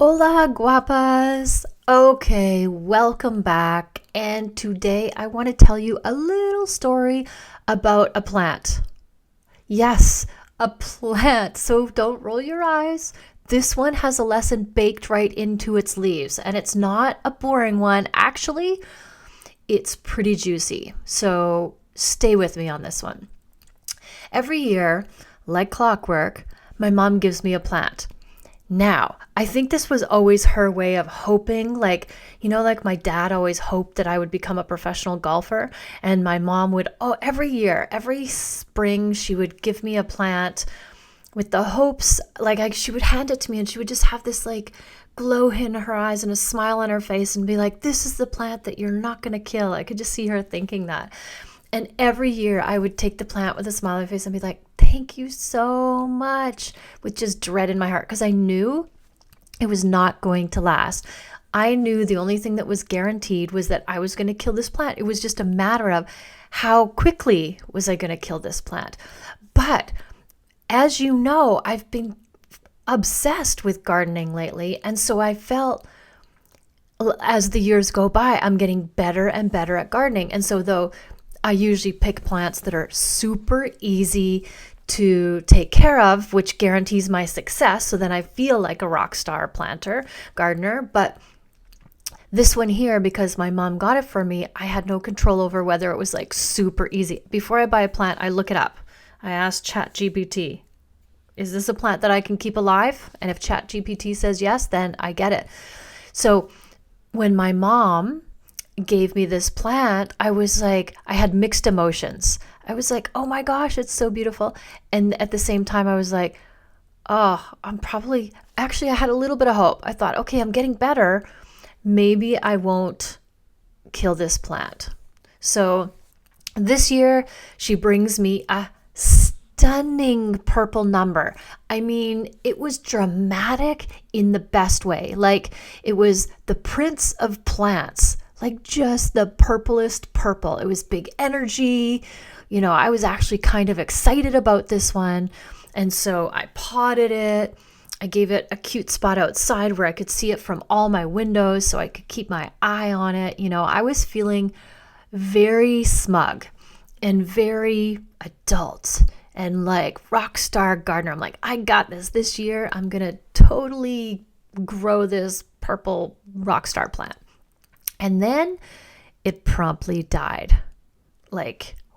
Hola, guapas. Okay, welcome back. And today I want to tell you a little story about a plant. Yes, a plant. So don't roll your eyes. This one has a lesson baked right into its leaves, and it's not a boring one. Actually, it's pretty juicy. So stay with me on this one. Every year, like clockwork, my mom gives me a plant. Now, I think this was always her way of hoping, like my dad always hoped that I would become a professional golfer. And my mom would, every year, every spring, she would give me a plant with the hopes, she would hand it to me and she would just have this glow in her eyes and a smile on her face and be like, this is the plant that you're not going to kill. I could just see her thinking that. And every year I would take the plant with a smile on my face and be like, thank you so much, with just dread in my heart, because I knew it was not going to last. I knew the only thing that was guaranteed was that I was going to kill this plant. It was just a matter of how quickly was I going to kill this plant. But as you know, I've been obsessed with gardening lately. And so I felt as the years go by, I'm getting better and better at gardening. And so though I usually pick plants that are super easy to take care of, which guarantees my success. So then I feel like a rock star gardener. But this one here, because my mom got it for me, I had no control over whether it was super easy. Before I buy a plant, I look it up. I ask ChatGPT, is this a plant that I can keep alive? And if ChatGPT says yes, then I get it. So when my mom gave me this plant, I had mixed emotions. I was like, oh my gosh, it's so beautiful. And at the same time, I was like, oh, actually, I had a little bit of hope. I thought, okay, I'm getting better. Maybe I won't kill this plant. So this year, she brings me a stunning purple number. I mean, it was dramatic in the best way. It was the prince of plants. Just the purplest purple. It was big energy. I was actually kind of excited about this one. And so I potted it. I gave it a cute spot outside where I could see it from all my windows so I could keep my eye on it. I was feeling very smug and very adult and rock star gardener. I'm like, I got this year. I'm going to totally grow this purple rock star plant. And then it promptly died,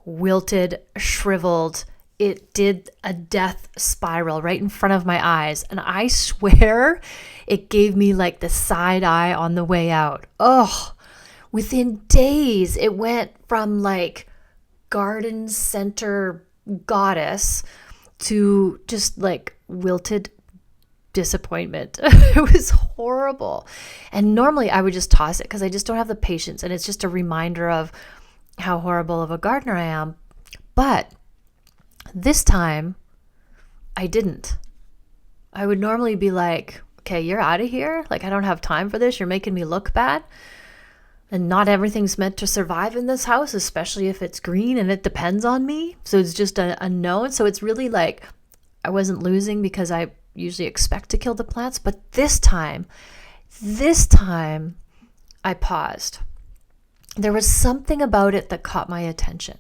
wilted, shriveled. It did a death spiral right in front of my eyes. And I swear it gave me the side eye on the way out. Oh, within days, it went from garden center goddess to just wilted disappointment. It was horrible. And normally I would just toss it because I just don't have the patience. And it's just a reminder of how horrible of a gardener I am. But this time I didn't. I would normally be like, okay, you're out of here. I don't have time for this. You're making me look bad. And not everything's meant to survive in this house, especially if it's green and it depends on me. So it's just a no. And so it's really I wasn't losing because I usually expect to kill the plants. But this time I paused. There was something about it that caught my attention.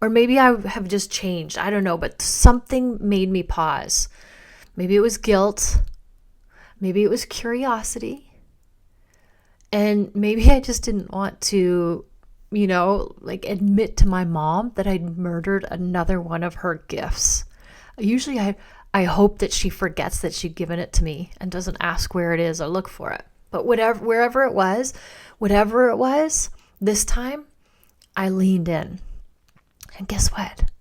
Or maybe I have just changed. I don't know, but something made me pause. Maybe it was guilt. Maybe it was curiosity. And maybe I just didn't want to, admit to my mom that I'd murdered another one of her gifts. Usually I hope that she forgets that she'd given it to me and doesn't ask where it is or look for it. But whatever it was, this time I leaned in. And guess what?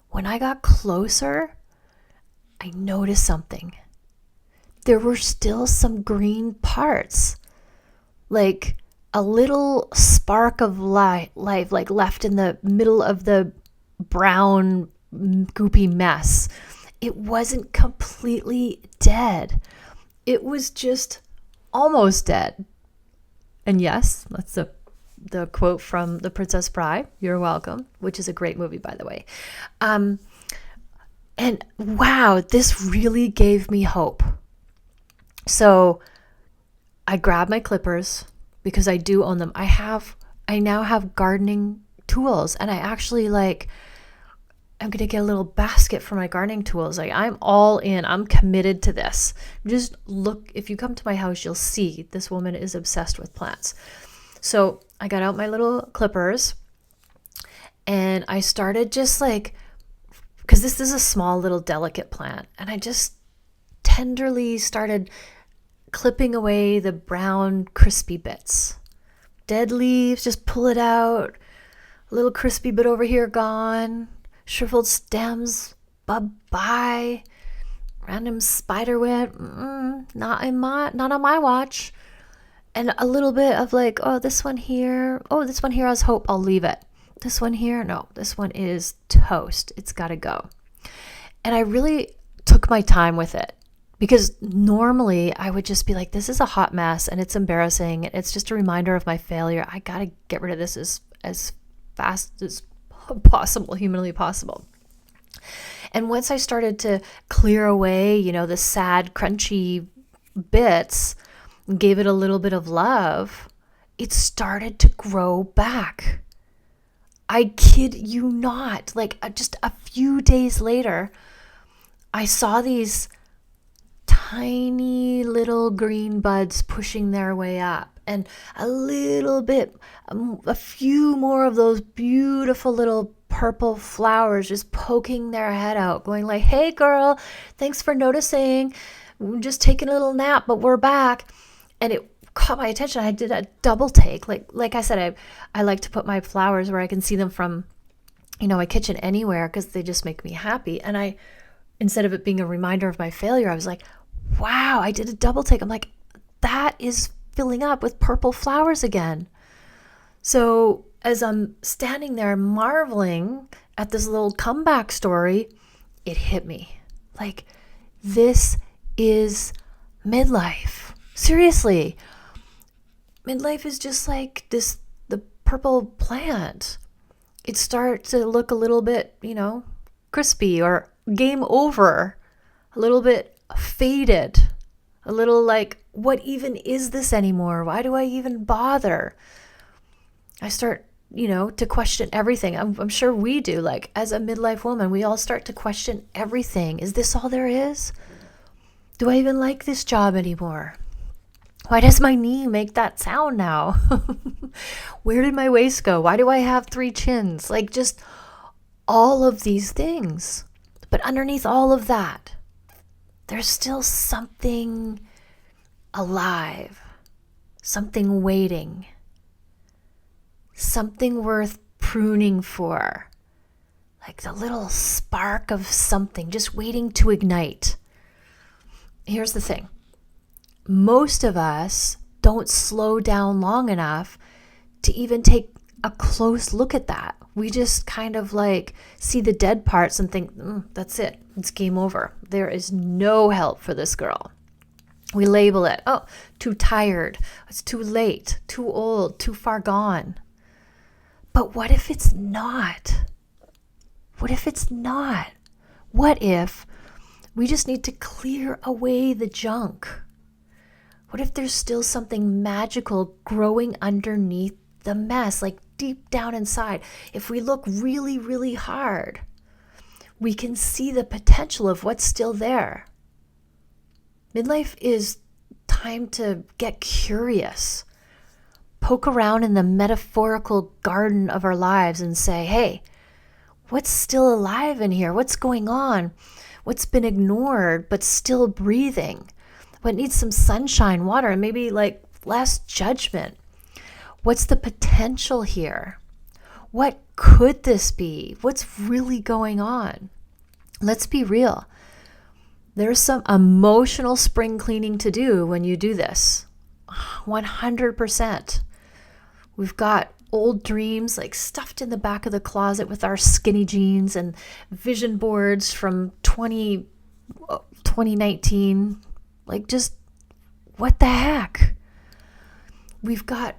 When I got closer, I noticed something. There were still some green parts, a little spark of life, left in the middle of the brown, goopy mess. It wasn't completely dead. It was just almost dead. And yes, that's the quote from The Princess Bride, "You're welcome," which is a great movie, by the way. And wow, this really gave me hope. So I grab my clippers because I do own them. I now have gardening tools, and I actually I'm going to get a little basket for my gardening tools. Like, I'm all in. I'm committed to this. Just look, if you come to my house, you'll see this woman is obsessed with plants. So I got out my little clippers and I started just because this is a small little delicate plant, and I just tenderly started clipping away the brown crispy bits. Dead leaves, just pull it out. A little crispy bit over here gone. Shriveled stems, bye-bye. Random spider web, not on my watch. And a little bit of this one here has hope, I'll leave it. This one here, no, this one is toast. It's got to go. And I really took my time with it, because normally I would just be like, this is a hot mess and it's embarrassing. It's just a reminder of my failure. I got to get rid of this as fast as possible, humanly possible. And once I started to clear away, the sad, crunchy bits, and gave it a little bit of love, it started to grow back. I kid you not. Just a few days later, I saw these tiny little green buds pushing their way up, and a few more of those beautiful little purple flowers just poking their head out, going like, hey girl, thanks for noticing. We're just taking a little nap, but we're back. And it caught my attention. I did a double take. Like I said, I like to put my flowers where I can see them from, my kitchen, anywhere, because they just make me happy. And instead of it being a reminder of my failure, I was like, wow, I did a double take. I'm like, that is filling up with purple flowers again. So as I'm standing there marveling at this little comeback story, it hit me. This is midlife. Seriously. Midlife is just like this, the purple plant. It starts to look a little bit, crispy or game over, a little bit faded, a little what even is this anymore? Why do I even bother? I start, to question everything. I'm sure we do. As a midlife woman, we all start to question everything. Is this all there is? Do I even like this job anymore? Why does my knee make that sound now? Where did my waist go? Why do I have 3 chins? Just all of these things. But underneath all of that, there's still something alive, something waiting, something worth pruning for, the little spark of something just waiting to ignite. Here's the thing. Most of us don't slow down long enough to even take a close look at that. We just kind of see the dead parts and think, that's it. It's game over. There is no help for this girl. We label it, too tired. It's too late, too old, too far gone. But what if it's not? What if it's not? What if we just need to clear away the junk? What if there's still something magical growing underneath the mess, deep down inside? If we look really, really hard, we can see the potential of what's still there. Midlife is time to get curious, poke around in the metaphorical garden of our lives and say, hey, what's still alive in here? What's going on? What's been ignored but still breathing? What needs some sunshine, water, and maybe less judgment? What's the potential here? What could this be? What's really going on? Let's be real. There's some emotional spring cleaning to do when you do this. 100%. We've got old dreams stuffed in the back of the closet with our skinny jeans and vision boards from 2019. Just what the heck? We've got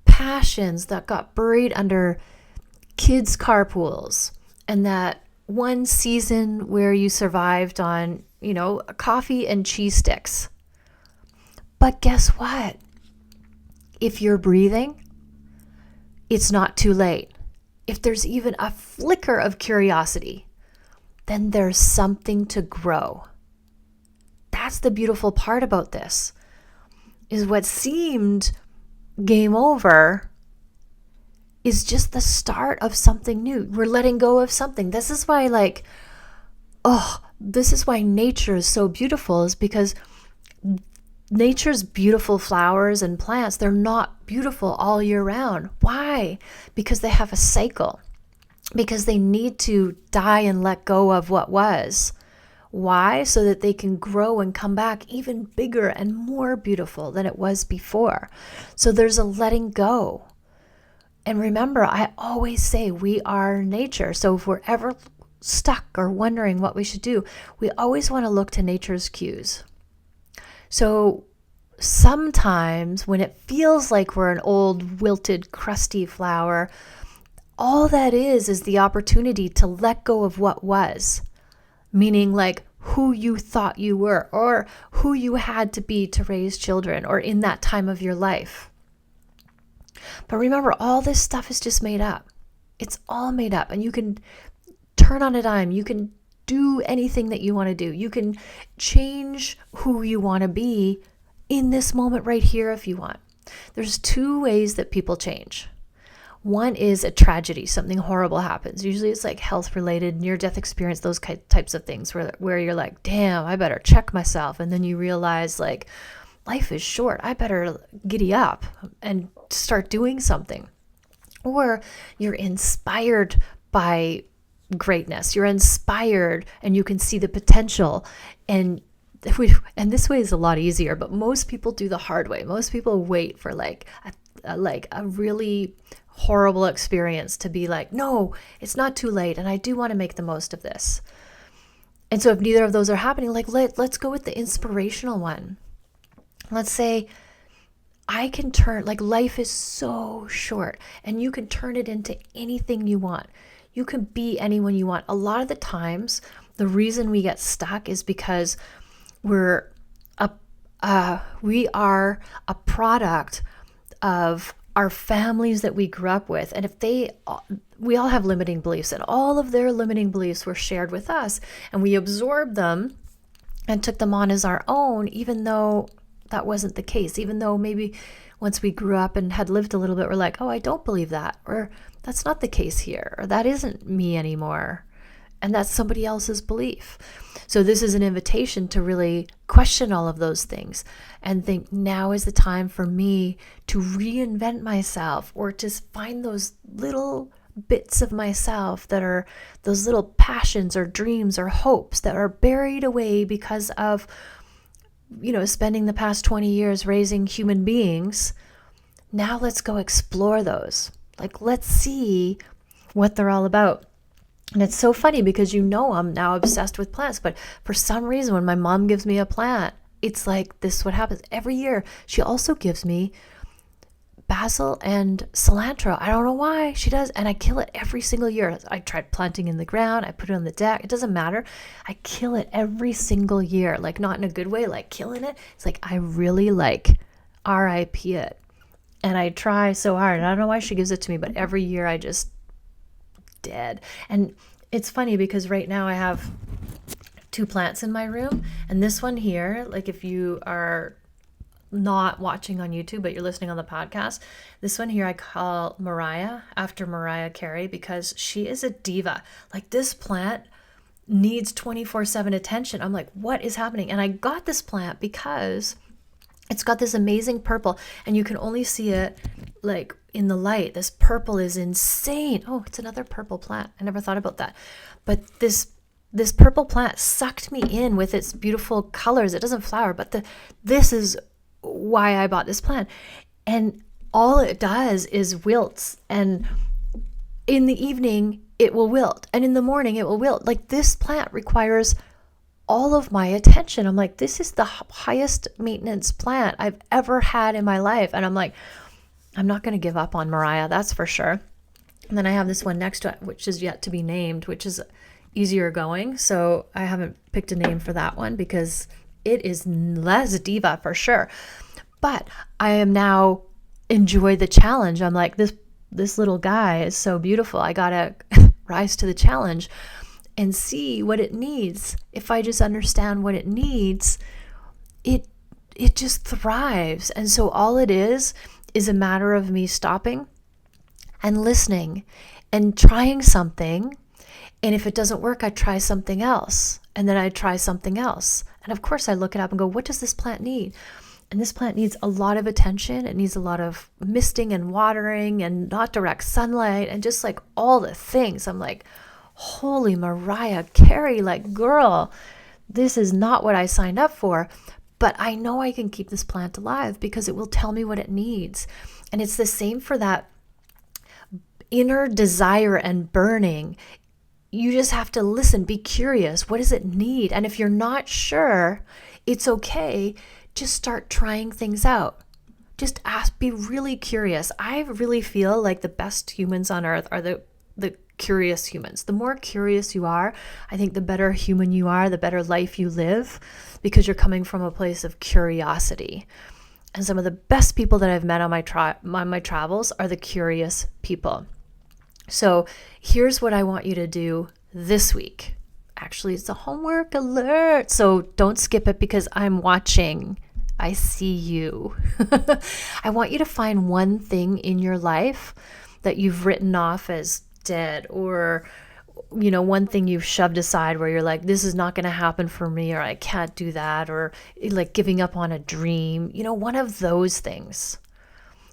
passions that got buried under kids' carpools, and that one season where you survived on, coffee and cheese sticks. But guess what? If you're breathing, it's not too late. If there's even a flicker of curiosity, then there's something to grow. That's the beautiful part about this, is what seemed game over is just the start of something new. We're letting go of something. This is why this is why nature is so beautiful, is because nature's beautiful flowers and plants, they're not beautiful all year round. Why? Because they have a cycle. Because they need to die and let go of what was. Why? So that they can grow and come back even bigger and more beautiful than it was before. So there's a letting go. And remember, I always say we are nature. So if we're ever stuck or wondering what we should do, we always want to look to nature's cues. So sometimes when it feels like we're an old, wilted, crusty flower, all that is the opportunity to let go of what was. Meaning like who you thought you were, or who you had to be to raise children, or in that time of your life. But remember, all this stuff is just made up. It's all made up, and you can turn on a dime. You can do anything that you want to do. You can change who you want to be in this moment right here if you want. There's two ways that people change. One is a tragedy, something horrible happens. Usually it's like health related, near-death experience, those types of things where you're like, damn, I better check myself. And then you realize like, life is short. I better giddy up and start doing something. Or you're inspired by greatness. You're inspired and you can see the potential. And this way is a lot easier, but most people do the hard way. Most people wait for like a really horrible experience to be like, no, it's not too late, and I do want to make the most of this. And so if neither of those are happening, like let's go with the inspirational one. Let's say I can turn, like life is so short and you can turn it into anything you want. You can be anyone you want. A lot of the times, the reason we get stuck is because we are a product of our families that we grew up with. And we all have limiting beliefs, and all of their limiting beliefs were shared with us, and we absorbed them and took them on as our own, even though that wasn't the case. Even though maybe once we grew up and had lived a little bit, we're like, oh, I don't believe that, or that's not the case here, or that isn't me anymore. And that's somebody else's belief. So this is an invitation to really question all of those things and think, now is the time for me to reinvent myself, or to find those little bits of myself that are those little passions or dreams or hopes that are buried away because of, spending the past 20 years raising human beings. Now let's go explore those. Like, let's see what they're all about. And it's so funny because I'm now obsessed with plants, but for some reason when my mom gives me a plant, it's like this is what happens every year. She also gives me basil and cilantro. I don't know why she does, and I kill it every single year. I tried planting in the ground, I put it on the deck, it doesn't matter. I kill it every single year, like not in a good way, like killing it. It's like I really like RIP it. And I try so hard. I don't know why she gives it to me, but every year I just dead. And it's funny because right now I have 2 plants in my room, and this one here, like if you are not watching on YouTube but you're listening on the podcast, this one here I call Mariah, after Mariah Carey, because she is a diva. Like, this plant needs 24/7 attention. I'm like, what is happening? And I got this plant because it's got this amazing purple, and you can only see it like in the light. This purple is insane. Oh, it's another purple plant. I never thought about that. But this purple plant sucked me in with its beautiful colors. It doesn't flower, but this is why I bought this plant. And all it does is wilts. And in the evening, it will wilt. And in the morning, it will wilt. Like, this plant requires all of my attention. I'm like, this is the highest maintenance plant I've ever had in my life. And I'm like, I'm not going to give up on Mariah, that's for sure. And then I have this one next to it, which is yet to be named, which is easier going. So I haven't picked a name for that one because it is less diva for sure. But I am now enjoy the challenge. I'm like, this little guy is so beautiful. I gotta rise to the challenge and see what it needs. If I just understand what it needs, it just thrives. And so all it is a matter of me stopping and listening and trying something. And if it doesn't work, I try something else. And then I try something else. And of course I look it up and go, what does this plant need? And this plant needs a lot of attention. It needs a lot of misting and watering and not direct sunlight and just like all the things. I'm like, holy Mariah Carey, like, girl, this is not what I signed up for. But I know I can keep this plant alive because it will tell me what it needs. And it's the same for that inner desire and burning. You just have to listen, be curious. What does it need? And if you're not sure, it's okay. Just start trying things out. Just ask, be really curious. I really feel like the best humans on earth are the curious humans. The more curious you are, I think the better human you are, the better life you live, because you're coming from a place of curiosity. And some of the best people that I've met on my travels are the curious people. So here's what I want you to do this week. Actually, it's a homework alert, so don't skip it because I'm watching. I see you. I want you to find one thing in your life that you've written off as dead, or one thing you've shoved aside where you're like, this is not going to happen for me, or I can't do that, or like giving up on a dream, one of those things.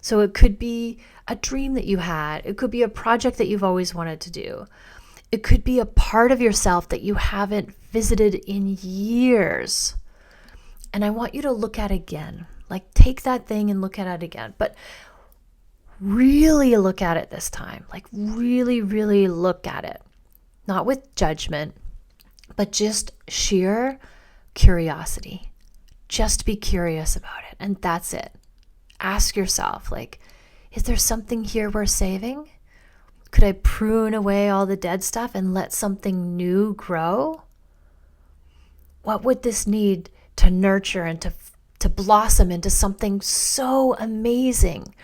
So it could be a dream that you had. It could be a project that you've always wanted to do. It could be a part of yourself that you haven't visited in years. And I want you to look at again. Like, take that thing and look at it again. But really look at it this time. Like, really, really look at it. Not with judgment, but just sheer curiosity. Just be curious about it. And that's it. Ask yourself, like, is there something here worth saving? Could I prune away all the dead stuff and let something new grow? What would this need to nurture and to blossom into something so amazing?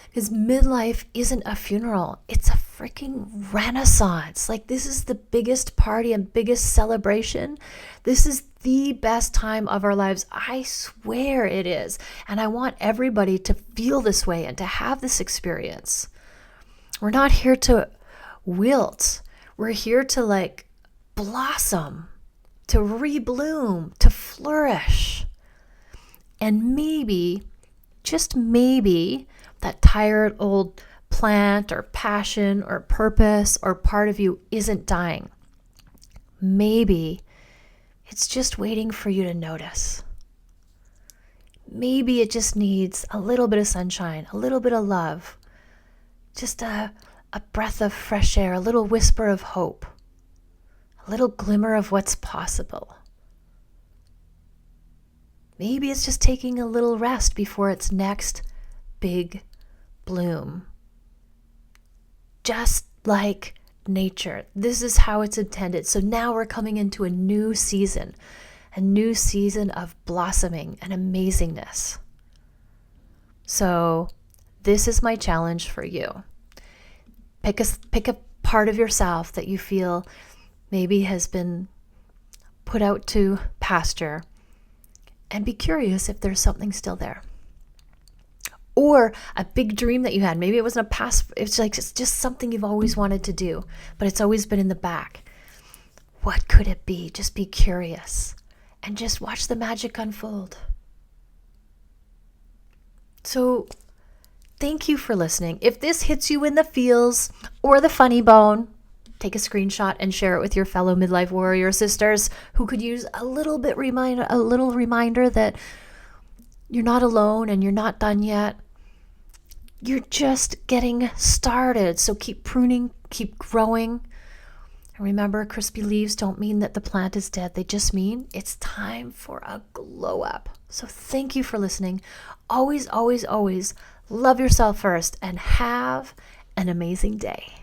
Because midlife isn't a funeral. It's a freaking renaissance. Like, this is the biggest party and biggest celebration. This is the best time of our lives. I swear it is. And I want everybody to feel this way and to have this experience. We're not here to wilt. We're here to like blossom, to rebloom, to flourish. And maybe, just maybe, that tired old plant or passion or purpose or part of you isn't dying. Maybe it's just waiting for you to notice. Maybe it just needs a little bit of sunshine, a little bit of love, just a breath of fresh air, a little whisper of hope, a little glimmer of what's possible. Maybe it's just taking a little rest before its next big bloom. Just like nature. This is how it's intended. So now we're coming into a new season of blossoming and amazingness. So this is my challenge for you. Pick a part of yourself that you feel maybe has been put out to pasture, and be curious if there's something still there. Or a big dream that you had. Maybe it wasn't a past, it's just something you've always wanted to do, but it's always been in the back. What could it be? Just be curious and just watch the magic unfold. So thank you for listening. If this hits you in the feels or the funny bone, take a screenshot and share it with your fellow midlife warrior sisters who could use a little reminder that you're not alone and you're not done yet. You're just getting started. So keep pruning, keep growing. And remember, crispy leaves don't mean that the plant is dead. They just mean it's time for a glow up. So thank you for listening. Always, always, always love yourself first and have an amazing day.